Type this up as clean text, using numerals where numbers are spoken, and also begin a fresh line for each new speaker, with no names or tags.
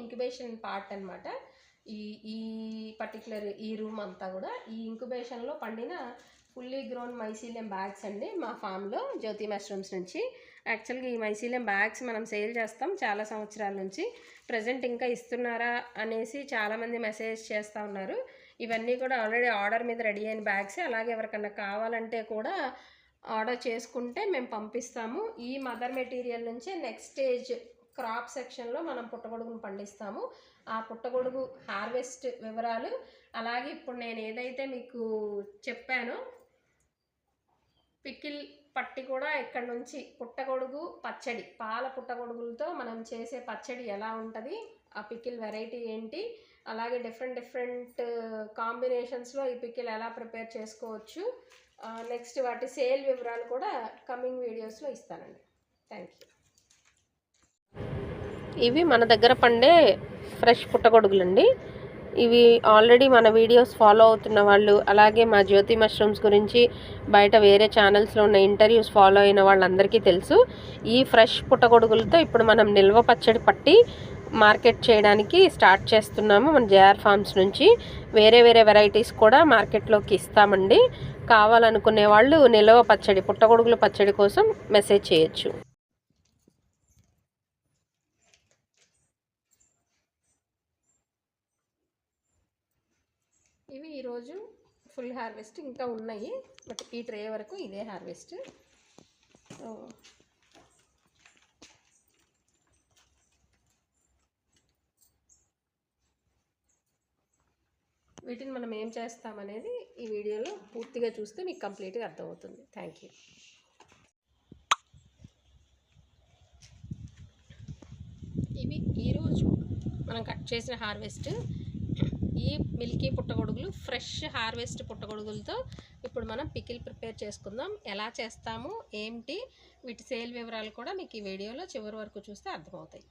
Incubation part అనమాట. ఈ ఈ పర్టికులర్ ఈ రూమ్ అంతా కూడా ఈ ఇంక్యుబేషన్లో పండిన ఫుల్లీ గ్రోన్ మైసీలియం బ్యాగ్స్ అండి మా ఫామ్లో జ్యోతి మష్రూమ్స్ నుంచి. యాక్చువల్గా ఈ మైసీలియం బ్యాగ్స్ మనం సేల్ చేస్తాం చాలా సంవత్సరాల నుంచి. ప్రజెంట్ ఇంకా ఇస్తున్నారా అనేసి చాలామంది మెసేజ్ చేస్తూ ఉన్నారు. ఇవన్నీ కూడా ఆల్రెడీ ఆర్డర్ మీద రెడీ అయిన బ్యాగ్సే. అలాగే ఎవరికన్నా కావాలంటే కూడా ఆర్డర్ చేసుకుంటే మేము పంపిస్తాము. ఈ మదర్ మెటీరియల్ నుంచి నెక్స్ట్ స్టేజ్ క్రాప్ సెక్షన్లో మనం పుట్టగొడుగును పండిస్తాము. ఆ పుట్టగొడుగు హార్వెస్ట్ వివరాలు, అలాగే ఇప్పుడు నేను ఏదైతే మీకు చెప్పానో పికిల్ పట్టి కూడా ఇక్కడ నుంచి పుట్టగొడుగు పచ్చడి, పాల పుట్టగొడుగులతో మనం చేసే పచ్చడి ఎలా ఉంటుంది, ఆ పికిల్ వెరైటీ ఏంటి, అలాగే డిఫరెంట్ కాంబినేషన్స్లో ఈ పికిల్ ఎలా ప్రిపేర్ చేసుకోవచ్చు, నెక్స్ట్ వాటి సేల్ వివరాలు కూడా కమింగ్ వీడియోస్లో ఇస్తానండి. Thank you. ఇవి మన దగ్గర పండే ఫ్రెష్ పుట్టగొడుగులండి. ఇవి ఆల్రెడీ మన వీడియోస్ ఫాలో అవుతున్న వాళ్ళు, అలాగే మా జ్యోతి మష్రూమ్స్ గురించి బయట వేరే ఛానల్స్లో ఉన్న ఇంటర్వ్యూస్ ఫాలో అయిన వాళ్ళందరికీ తెలుసు. ఈ ఫ్రెష్ పుట్టగొడుగులతో ఇప్పుడు మనం నిల్వ పచ్చడి పట్టి మార్కెట్ చేయడానికి స్టార్ట్ చేస్తున్నాము మన జేఆర్ ఫార్మ్స్ నుంచి. వేరే వెరైటీస్ కూడా మార్కెట్లోకి ఇస్తామండి. కావాలనుకునే వాళ్ళు నిల్వ పచ్చడి, పుట్టగొడుగుల పచ్చడి కోసం మెసేజ్ చేయొచ్చు. ఇవి ఈరోజు ఫుల్ హార్వెస్ట్, ఇంకా ఉన్నాయి బట్ ఈ ట్రే వరకు ఇదే హార్వెస్ట్. వీటిని మనం ఏం చేస్తామనేది ఈ వీడియోలో పూర్తిగా చూస్తే మీకు కంప్లీట్గా అర్థమవుతుంది. Thank you. ఇవి ఈరోజు మనం కట్ చేసిన హార్వెస్ట్. ఈ మిల్కీ పుట్టగొడుగులు ఫ్రెష్ హార్వెస్ట్ పుట్టగొడుగులతో ఇప్పుడు మనం పికిల్ ప్రిపేర్ చేసుకుందాం. ఎలా చేస్తాము ఏంటి వీటి సేల్ వివరాలు కూడా మీకు ఈ వీడియోలో చివరి వరకు చూస్తే అర్థమవుతాయి.